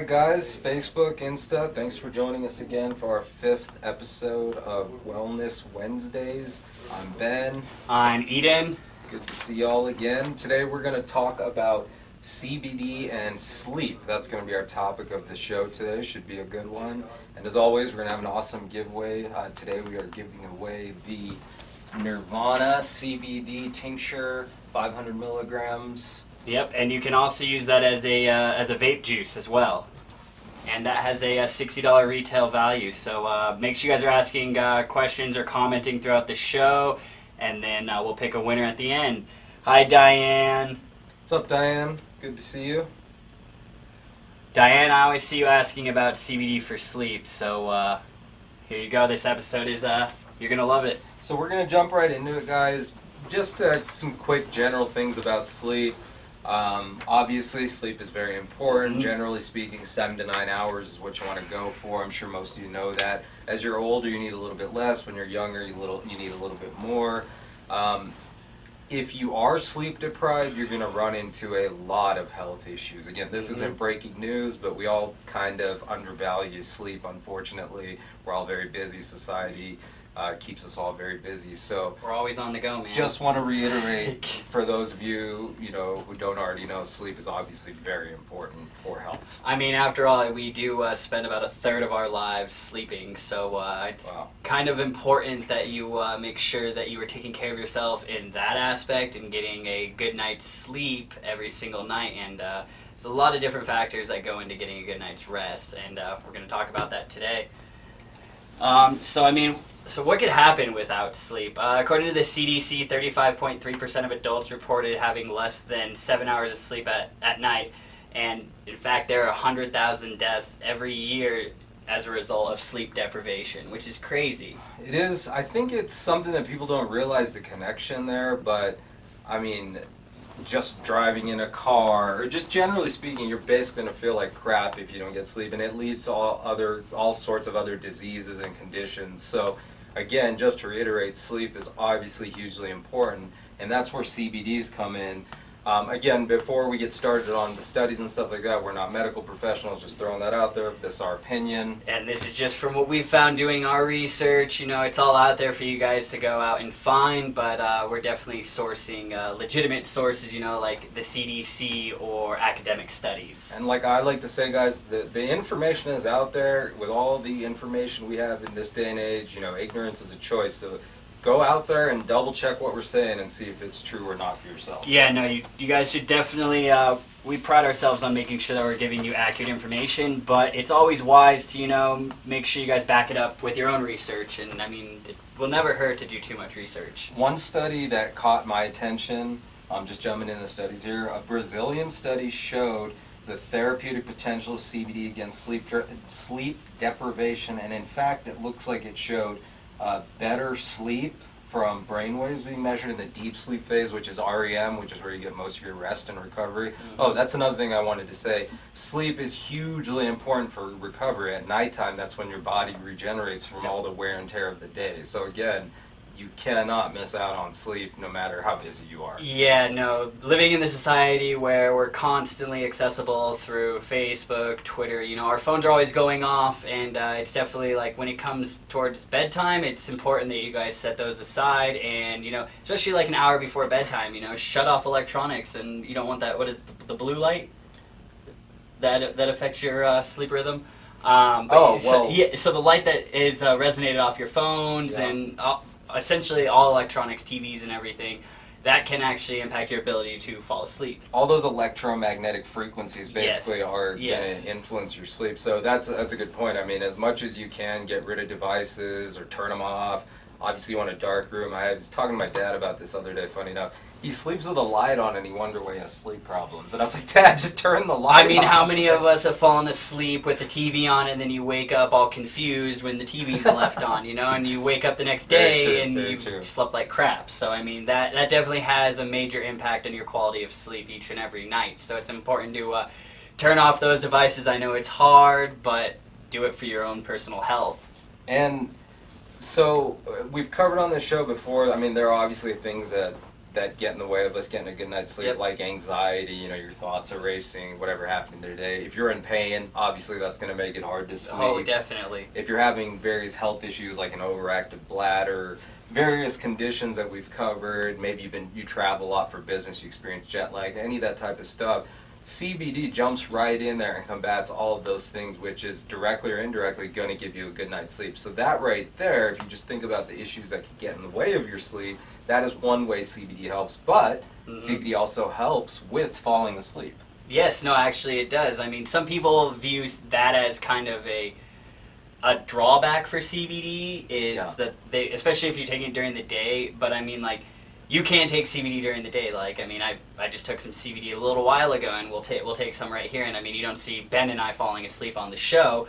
Alright guys, Facebook, Insta, thanks for joining us again for our 5th episode of Wellness Wednesdays. I'm Ben. I'm Eden. Good to see y'all again. Today we're going to talk about CBD and sleep. That's going to be our topic of the show today. Should be a good one. And as always, we're going to have an awesome giveaway. Today we are giving away the Nirvana CBD tincture, 500 milligrams. Yep, and you can also use that as a vape juice as well. And that has a $60 retail value. So make sure you guys are asking questions or commenting throughout the show, and then we'll pick a winner at the end. Hi, Diane. What's up, Diane? Good to see you. Diane, I always see you asking about CBD for sleep. So here you go. This episode is you're gonna love it. So we're gonna jump right into it, guys. Just some quick general things about sleep. Obviously, sleep is very important. Mm-hmm. Generally speaking, 7 to 9 hours is what you want to go for. I'm sure most of you know that. As you're older, you need a little bit less. When you're younger, you need a little bit more. If you are sleep deprived, you're going to run into a lot of health issues. Again, this isn't breaking news, but we all kind of undervalue sleep, unfortunately. We're all very busy. Society keeps us all very busy. So we're always on the go, man. Just want to reiterate for those of you, who don't already know, sleep is obviously very important for health. I mean, after all, we do spend about a third of our lives sleeping, so it's kind of important that you make sure that you are taking care of yourself in that aspect and getting a good night's sleep every single night. And there's a lot of different factors that go into getting a good night's rest, and we're going to talk about that today. So what could happen without sleep? According to the CDC, 35.3% of adults reported having less than 7 hours of sleep at night. And in fact, there are 100,000 deaths every year as a result of sleep deprivation, which is crazy. It is. I think it's something that people don't realize the connection there, but I mean, just driving in a car, or just generally speaking, you're basically going to feel like crap if you don't get sleep, and it leads to all sorts of other diseases and conditions. So again, just to reiterate, sleep is obviously hugely important, and that's where CBDs come in. Again, before we get started on the studies and stuff like that, we're not medical professionals, just throwing that out there. This is our opinion. And this is just from what we found doing our research. It's all out there for you guys to go out and find, but we're definitely sourcing legitimate sources, like the CDC or academic studies. And like I like to say, guys, the information is out there. With all the information we have in this day and age, ignorance is a choice. So go out there and double check what we're saying and see if it's true or not for yourself. Yeah, no, you guys should definitely, we pride ourselves on making sure that we're giving you accurate information, but it's always wise to, make sure you guys back it up with your own research. And I mean, it will never hurt to do too much research. One study that caught my attention, I'm just jumping into the studies here, a Brazilian study showed the therapeutic potential of CBD against sleep deprivation, and in fact, it looks like it showed better sleep from brainwaves being measured in the deep sleep phase, which is REM, which is where you get most of your rest and recovery. Oh, that's another thing I wanted to say. Sleep is hugely important for recovery. At nighttime, that's when your body regenerates from all the wear and tear of the day. So again, you cannot miss out on sleep no matter how busy you are. Yeah, no. Living in the society where we're constantly accessible through Facebook, Twitter, our phones are always going off, and it's definitely like when it comes towards bedtime, it's important that you guys set those aside, and, especially like an hour before bedtime, shut off electronics, and you don't want that, what is the blue light? That affects your sleep rhythm. So the light that is resonated off your phones and essentially all electronics, TVs and everything, that can actually impact your ability to fall asleep. All those electromagnetic frequencies basically are going to influence your sleep. So that's a good point. I mean, as much as you can, get rid of devices or turn them off. Obviously, you want a dark room. I was talking to my dad about this other day, funny enough. He sleeps with a light on and he wondered why he has sleep problems. And I was like, Dad, just turn the light on. I mean, how many of us have fallen asleep with the TV on and then you wake up all confused when the TV's left on, and you wake up the next day and you slept like crap. So, I mean, that definitely has a major impact on your quality of sleep each and every night. So it's important to turn off those devices. I know it's hard, but do it for your own personal health. And so we've covered on this show before, I mean, there are obviously things that that get in the way of us getting a good night's sleep, Yep. like anxiety, your thoughts are racing, whatever happened today. If you're in pain, obviously that's going to make it hard to sleep. Oh, definitely. If you're having various health issues like an overactive bladder, various conditions that we've covered, maybe you travel a lot for business, you experience jet lag, any of that type of stuff, CBD jumps right in there and combats all of those things, which is directly or indirectly going to give you a good night's sleep. So that right there, if you just think about the issues that could get in the way of your sleep, that is one way CBD helps. But CBD also helps with falling asleep. Yes, no, actually it does. I mean, some people view that as kind of a drawback for CBD is that they, especially if you're taking it during the day, but I mean, like, you can take CBD during the day. Like, I mean, I just took some CBD a little while ago, and we'll take some right here. And I mean, you don't see Ben and I falling asleep on the show,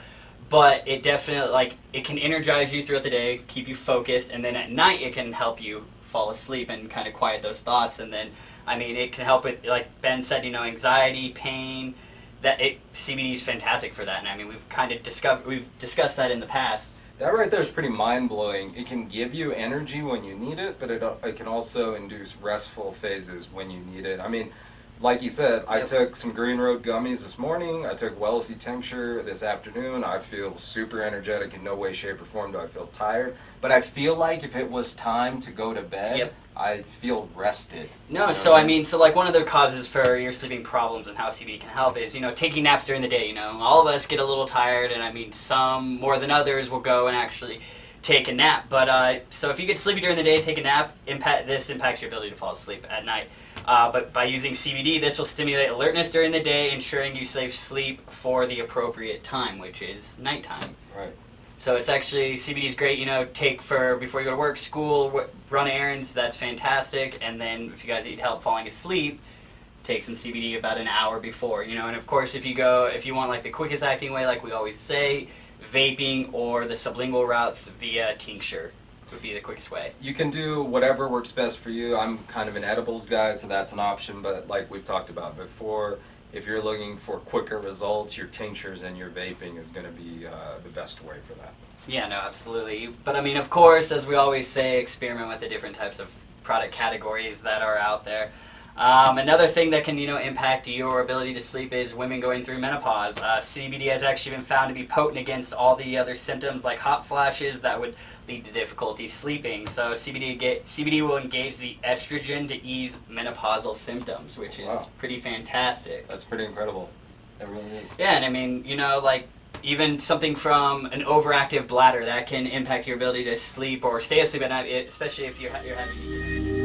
but it definitely, like, it can energize you throughout the day, keep you focused, and then at night it can help you fall asleep and kind of quiet those thoughts. And then, I mean, it can help with, like Ben said, anxiety, pain. CBD is fantastic for that. And I mean, we've discussed that in the past. That right there is pretty mind-blowing. It can give you energy when you need it, but it can also induce restful phases when you need it. I mean, like you said, I took some Green Road gummies this morning. I took Wellesley tincture this afternoon. I feel super energetic. In no way, shape, or form do I feel tired. But I feel like if it was time to go to bed, I feel rested. No, so I mean, so like one of the causes for your sleeping problems and how CBD can help is, taking naps during the day. All of us get a little tired, and I mean, some more than others will go and actually take a nap. But so if you get sleepy during the day, take a nap. This impacts your ability to fall asleep at night. But by using CBD, this will stimulate alertness during the day, ensuring you sleep for the appropriate time, which is nighttime. Right. So it's actually, CBD is great, take for before you go to work, school, run errands, that's fantastic. And then if you guys need help falling asleep, take some CBD about an hour before, and of course if you want like the quickest acting way, like we always say, vaping or the sublingual route via tincture would be the quickest way. You can do whatever works best for you. I'm kind of an edibles guy, so that's an option, but like we've talked about before, if you're looking for quicker results, your tinctures and your vaping is going to be the best way for that. Yeah, no, absolutely. But I mean, of course, as we always say, experiment with the different types of product categories that are out there. Another thing that can, impact your ability to sleep is women going through menopause. CBD has actually been found to be potent against all the other symptoms like hot flashes that would lead to difficulty sleeping. So CBD will engage the estrogen to ease menopausal symptoms, which is pretty fantastic. That's pretty incredible. It really is. Yeah, and I mean, like even something from an overactive bladder that can impact your ability to sleep or stay asleep at night, especially if you're having